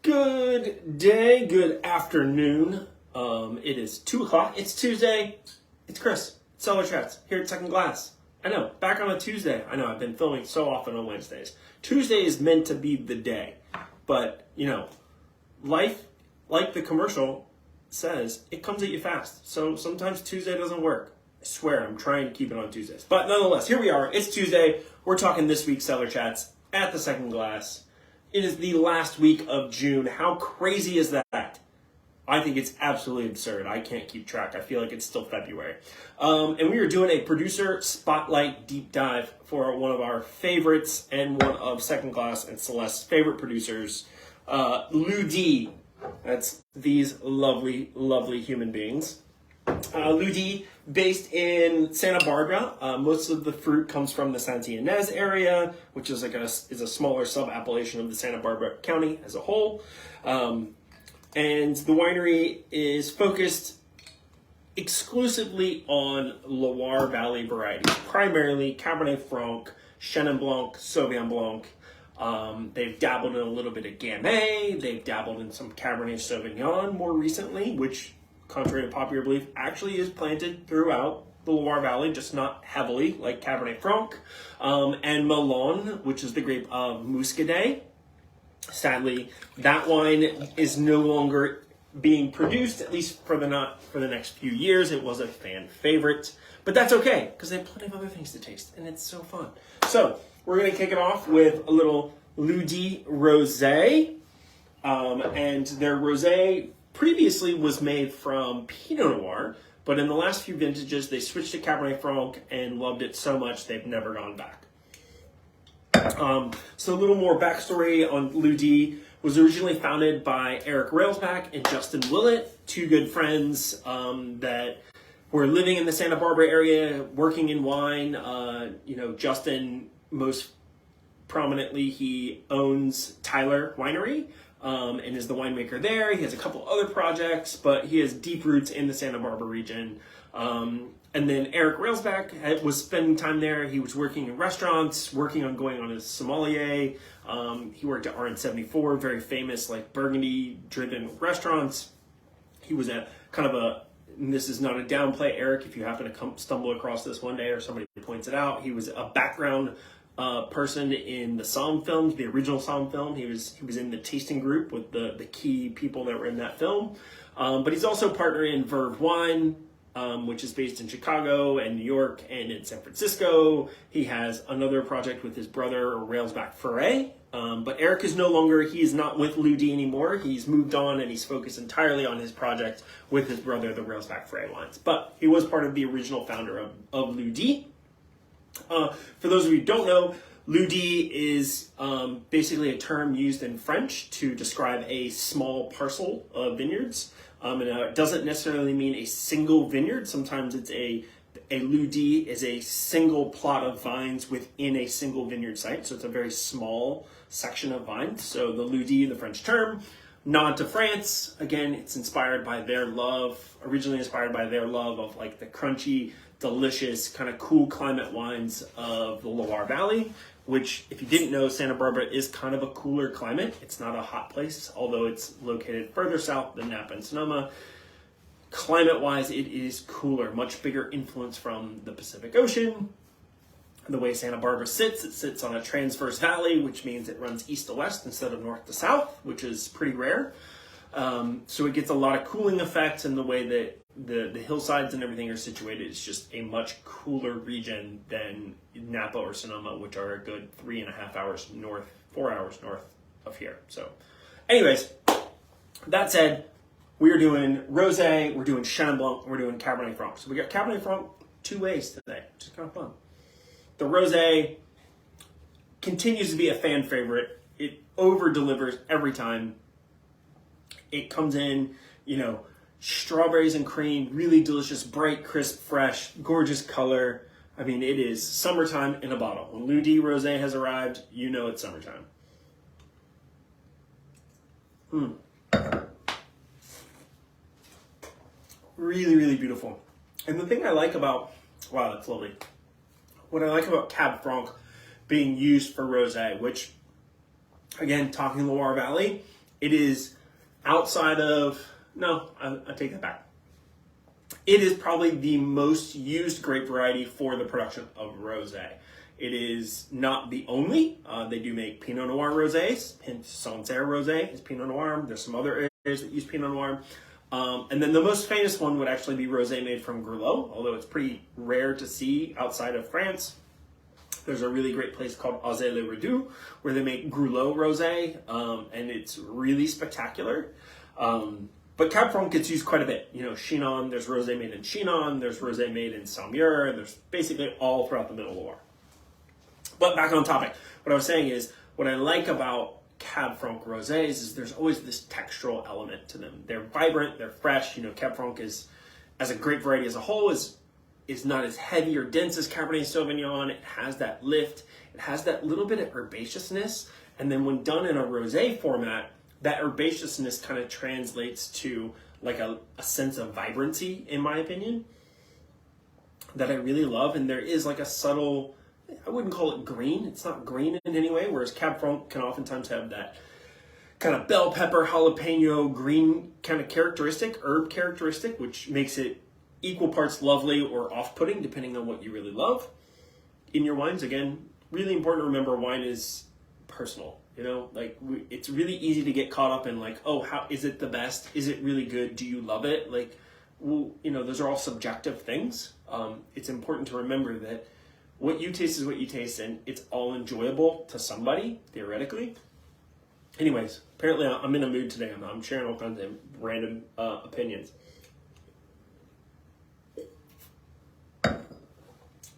Good day, good afternoon. It is 2 o'clock. It's Tuesday. It's Chris, Cellar Chats, here at Second Glass. I know, back on a Tuesday. I know, I've been filming so often on Wednesdays. Tuesday is meant to be the day. But, you know, life, like the commercial says, it comes at you fast. So sometimes Tuesday doesn't work. I swear, I'm trying to keep it on Tuesdays. But nonetheless, here we are. It's Tuesday. We're talking this week's Cellar Chats at the Second Glass. It is the last week of June. How crazy is that? I think it's absolutely absurd. I can't keep track. I feel like it's still February. And we are doing a producer spotlight deep dive for one of our favorites and one of Second Glass and Celeste's favorite producers, Lieu. That's these lovely, lovely human beings. Lieu, based in Santa Barbara. Most of the fruit comes from the Santa Ynez area, which is a smaller sub-appellation of the Santa Barbara County as a whole. And the winery is focused exclusively on Loire Valley varieties, primarily Cabernet Franc, Chenin Blanc, Sauvignon Blanc. They've dabbled in a little bit of Gamay. They've dabbled in some Cabernet Sauvignon more recently, which, contrary to popular belief, actually is planted throughout the Loire Valley, just not heavily like Cabernet Franc. And Melon, which is the grape of Muscadet. Sadly, that wine is no longer being produced, at least for the next few years. It was a fan favorite, but that's okay because they have plenty of other things to taste, and it's so fun. So we're going to kick it off with a little Lieu Rosé, and their Rosé previously was made from Pinot Noir, but in the last few vintages, they switched to Cabernet Franc and loved it so much they've never gone back. So a little more backstory on Lieu. Was originally founded by Eric Railsback and Justin Willett, two good friends that were living in the Santa Barbara area, working in wine. Justin, most prominently, he owns Tyler Winery, and is the winemaker there. He has a couple other projects, but he has deep roots in the Santa Barbara region. And then Eric Railsback was spending time there. He was working in restaurants, working on going on his sommelier. He worked at RN74, very famous, like Burgundy-driven restaurants. He was and this is not a downplay, Eric, if you happen to stumble across this one day or somebody points it out, he was a background person in the Somme films, the original Somme film. He was in the tasting group with the key people that were in that film. But he's also a partner in Verve Wine, which is based in Chicago and New York and in San Francisco. He has another project with his brother, Railsback Ferret. But Eric is he is not with Lieu anymore. He's moved on and he's focused entirely on his project with his brother, the Railsback Ferret wines. But he was part of the original founder of Lieu. For those of you who don't know, Lieu is basically a term used in French to describe a small parcel of vineyards. It doesn't necessarily mean a single vineyard. Sometimes it's a Lieu is a single plot of vines within a single vineyard site. So it's a very small section of vines. So the Lieu, the French term, nod to France. Again, it's originally inspired by their love of like the crunchy, delicious, kind of cool climate wines of the Loire Valley, which, if you didn't know, Santa Barbara is kind of a cooler climate. It's not a hot place, although it's located further south than Napa and Sonoma. Climate-wise, it is cooler, much bigger influence from the Pacific Ocean. The way Santa Barbara sits, it sits on a transverse valley, which means it runs east to west instead of north to south, which is pretty rare. So it gets a lot of cooling effects, and the way that the hillsides and everything are situated is just a much cooler region than Napa or Sonoma, which are a good 3.5 hours north, 4 hours north of here. So anyways, that said, we're doing Rosé, we're doing Chenin Blanc, we're doing Cabernet Franc. So we got Cabernet Franc two ways today, which is kind of fun. The Rosé continues to be a fan favorite. It over-delivers every time. It comes in, strawberries and cream, really delicious, bright, crisp, fresh, gorgeous color. I mean, it is summertime in a bottle. When Lieu Rosé has arrived, you know it's summertime. Really, really beautiful. And the thing I like about, wow, that's lovely. What I like about Cab Franc being used for Rosé, which, again, talking Loire Valley, It is outside of, no, I take that back. It is probably the most used grape variety for the production of rosé. It is not the only. They do make Pinot Noir rosés. Hence, Sancerre rosé is Pinot Noir. There's some other areas that use Pinot Noir. And then the most famous one would actually be rosé made from Grelot, although it's pretty rare to see outside of France. There's a really great place called Rosé-le-Redoux where they make Grelot rosé, and it's really spectacular. But Cab Franc gets used quite a bit. You know, Chinon, there's rosé made in Chinon, there's rosé made in Saumur, there's basically all throughout the Middle Loire. But back on topic, what I was saying is, what I like about Cab Franc rosés is there's always this textural element to them. They're vibrant, they're fresh. You know, Cab Franc is, as a grape variety as a whole, is not as heavy or dense as Cabernet Sauvignon. It has that lift. It has that little bit of herbaceousness. And then when done in a rosé format, that herbaceousness kind of translates to like a sense of vibrancy, in my opinion, that I really love. And there is like a subtle, I wouldn't call it green. It's not green in any way, whereas Cab Franc can oftentimes have that kind of bell pepper, jalapeno, green kind of characteristic, herb characteristic, which makes it equal parts lovely or off-putting, depending on what you really love in your wines. Again, really important to remember, wine is personal. You know, like it's really easy to get caught up in like, oh, how is it the best? Is it really good? Do you love it? Like, well, you know, those are all subjective things. It's important to remember that what you taste is what you taste, and it's all enjoyable to somebody, theoretically. Anyways, apparently I'm in a mood today. I'm sharing all kinds of random opinions.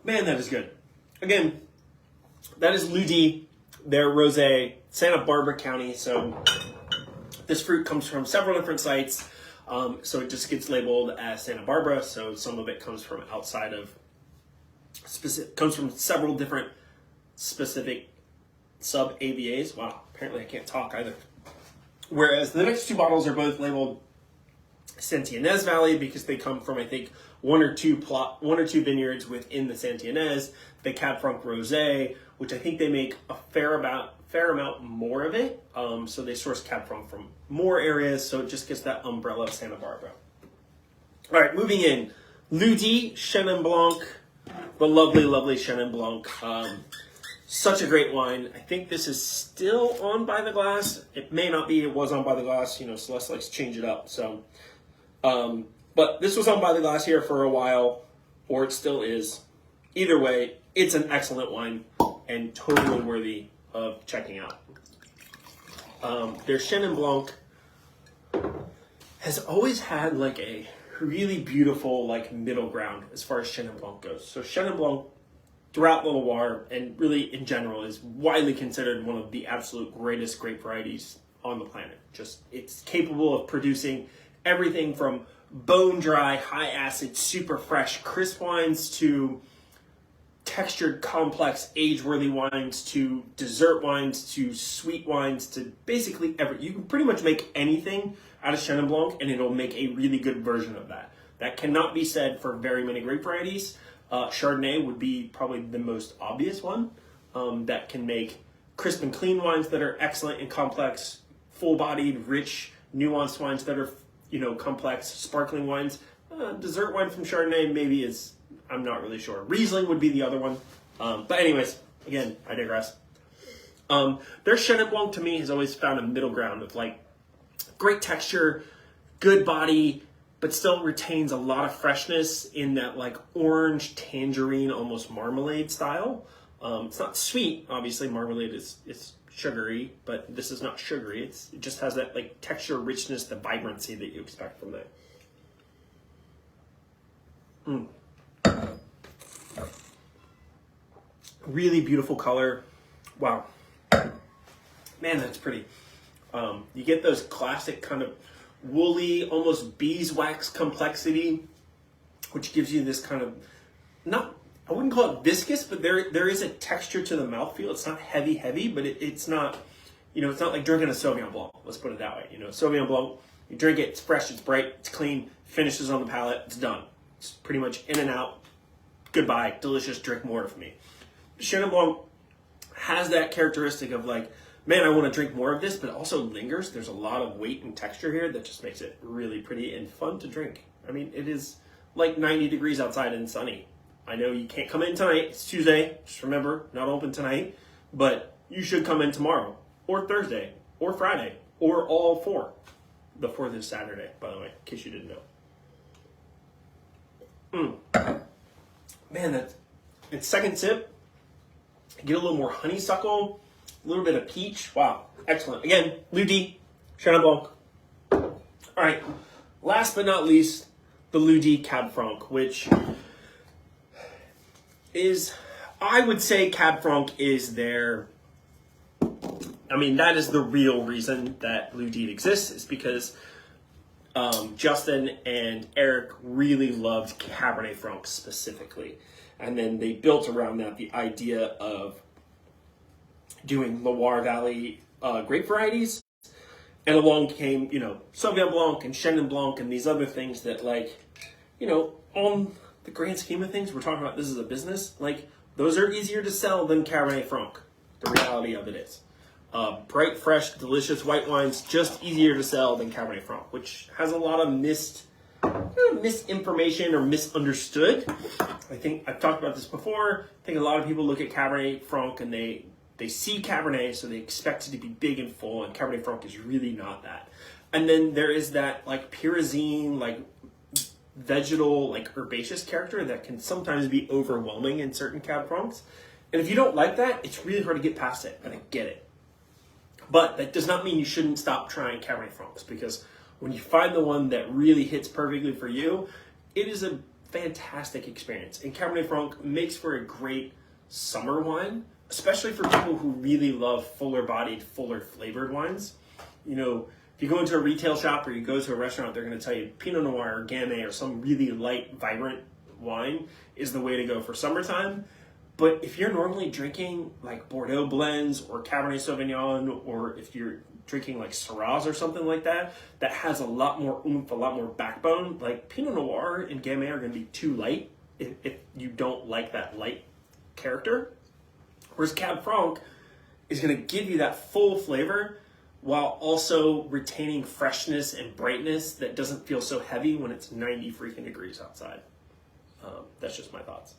Man, that is good. Again, that is Lieu, their rosé, Santa Barbara County. So this fruit comes from several different sites. So it just gets labeled as Santa Barbara. So some of it comes from outside of comes from several different specific sub-AVAs. Wow, apparently I can't talk either. Whereas the next two bottles are both labeled Santianès Valley because they come from, I think, one or two vineyards within the Santianès. The Cab Franc Rosé, which I think they make a fair amount more of it. So they source Cab Franc from more areas, so it just gets that umbrella of Santa Barbara. All right, moving in. Lieu, Chenin Blanc, the lovely, lovely Chenin Blanc. Such a great wine. I think this is still on by the glass. It may not be. It was on by the glass. You know, Celeste likes to change it up. So, but this was on by the glass here for a while, or it still is. Either way, it's an excellent wine and totally worthy of checking out. Their Chenin Blanc has always had like a really beautiful like middle ground as far as Chenin Blanc goes. So Chenin Blanc throughout the Loire and really in general is widely considered one of the absolute greatest grape varieties on the planet. Just it's capable of producing everything from bone dry, high acid, super fresh, crisp wines to textured, complex, age-worthy wines to dessert wines to sweet wines to basically you can pretty much make anything out of Chenin Blanc and it'll make a really good version of that. That cannot be said for very many grape varieties. Chardonnay would be probably the most obvious one that can make crisp and clean wines that are excellent and complex, full-bodied, rich, nuanced wines that are, you know, complex, sparkling wines. Dessert wine from Chardonnay maybe is, I'm not really sure. Riesling would be the other one. But anyways, again, I digress. Their Chenin Blanc to me has always found a middle ground of like great texture, good body, but still retains a lot of freshness in that like orange, tangerine, almost marmalade style. It's not sweet, obviously. Marmalade is sugary, but this is not sugary. It just has that like texture, richness, the vibrancy that you expect from that. Really beautiful color. Wow. Man, that's pretty. You get those classic kind of woolly, almost beeswax complexity, which gives you this kind of, not, I wouldn't call it viscous, but there is a texture to the mouthfeel. It's not heavy, but it's not, you know, it's not like drinking a Sauvignon Blanc. Let's put it that way. You know, Sauvignon Blanc, you drink it, it's fresh, it's bright, it's clean, finishes on the palate, it's done. It's pretty much in and out. Goodbye, delicious, drink more of me. Chenin Blanc has that characteristic of like man, I want to drink more of this, but also lingers. There's a lot of weight and texture here that just makes it really pretty and fun to drink. I mean, it is like 90 degrees outside and sunny. I know you can't come in tonight. It's Tuesday. Just remember, not open tonight. But you should come in tomorrow or Thursday or Friday or all four. The 4th is Saturday, by the way, in case you didn't know. Man, it's second sip. Get a little more honeysuckle, a little bit of peach. Wow, excellent. Again, Lieu, Chenin Blanc. All right, last but not least, the Lieu Cab Franc, which is, I would say Cab Franc is their, I mean, that is the real reason that Lieu exists, is because Justin and Eric really loved Cabernet Franc specifically. And then they built around that the idea of doing Loire Valley grape varieties. And along came, Sauvignon Blanc and Chenin Blanc and these other things that, like, on the grand scheme of things, we're talking about this as a business, like, those are easier to sell than Cabernet Franc. The reality of it is. Bright, fresh, delicious white wines, just easier to sell than Cabernet Franc, which has a lot of misinformation or misunderstood. I think I've talked about this before. I think a lot of people look at Cabernet Franc and they see Cabernet, so they expect it to be big and full, and Cabernet Franc is really not that. And then there is that, like, pyrazine, like, vegetal, like, herbaceous character that can sometimes be overwhelming in certain Cab Francs. And if you don't like that, it's really hard to get past it, and I get it. But that does not mean you shouldn't stop trying Cabernet Francs, because when you find the one that really hits perfectly for you, it is a fantastic experience. And Cabernet Franc makes for a great summer wine, especially for people who really love fuller-bodied, fuller-flavored wines. If you go into a retail shop or you go to a restaurant, they're going to tell you Pinot Noir or Gamay or some really light, vibrant wine is the way to go for summertime. But if you're normally drinking like Bordeaux blends or Cabernet Sauvignon, or if you're drinking like Syrah or something like that, that has a lot more oomph, a lot more backbone, like Pinot Noir and Gamay are going to be too light if you don't like that light character. Whereas Cab Franc is going to give you that full flavor while also retaining freshness and brightness that doesn't feel so heavy when it's 90 freaking degrees outside. That's just my thoughts.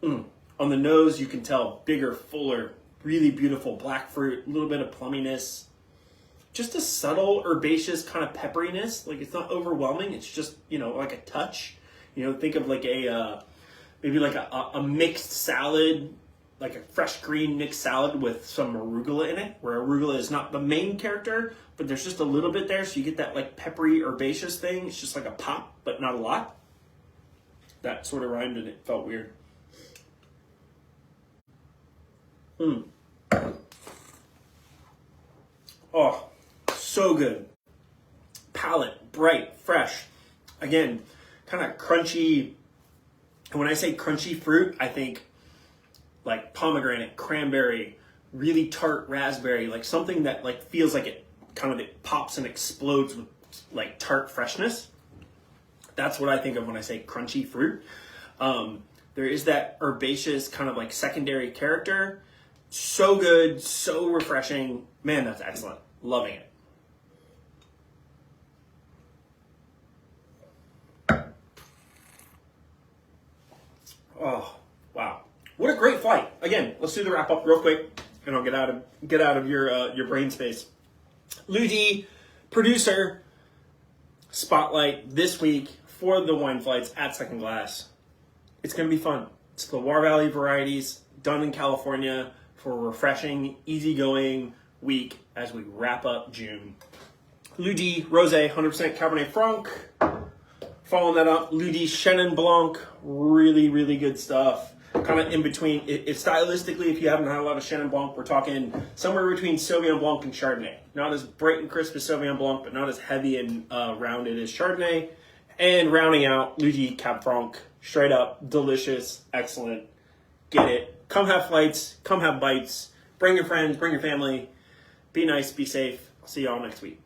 On the nose, you can tell bigger, fuller, really beautiful black fruit, a little bit of plumminess, just a subtle herbaceous kind of pepperiness. Like, it's not overwhelming. It's just, like a touch. Think of like maybe like a mixed salad, like a fresh green mixed salad with some arugula in it, where arugula is not the main character, but there's just a little bit there. So you get that like peppery, herbaceous thing. It's just like a pop, but not a lot. That sort of rhymed and it felt weird. Oh, so good. Palate, bright, fresh. Again, kind of crunchy. And when I say crunchy fruit, I think like pomegranate, cranberry, really tart raspberry, like something that like feels like it pops and explodes with like tart freshness. That's what I think of when I say crunchy fruit. There is that herbaceous kind of like secondary character. So good, so refreshing. Man, that's excellent. Loving it. Oh, wow. What a great flight. Again, let's do the wrap up real quick and I'll get out of your brain space. Lieu, producer, spotlight this week for the wine flights at Second Glass. It's going to be fun. It's the Loire Valley varieties done in California for a refreshing, easygoing week as we wrap up June. Lieu Rosé, 100% Cabernet Franc. Following that up, Lieu Chenin Blanc, really, really good stuff. Kind of in between. It's stylistically, if you haven't had a lot of Chenin Blanc, we're talking somewhere between Sauvignon Blanc and Chardonnay. Not as bright and crisp as Sauvignon Blanc, but not as heavy and rounded as Chardonnay. And rounding out, Lieu Cab Franc, straight up, delicious, excellent. Get it. Come have flights, come have bites. Bring your friends, bring your family. Be nice, be safe. I'll see you all next week.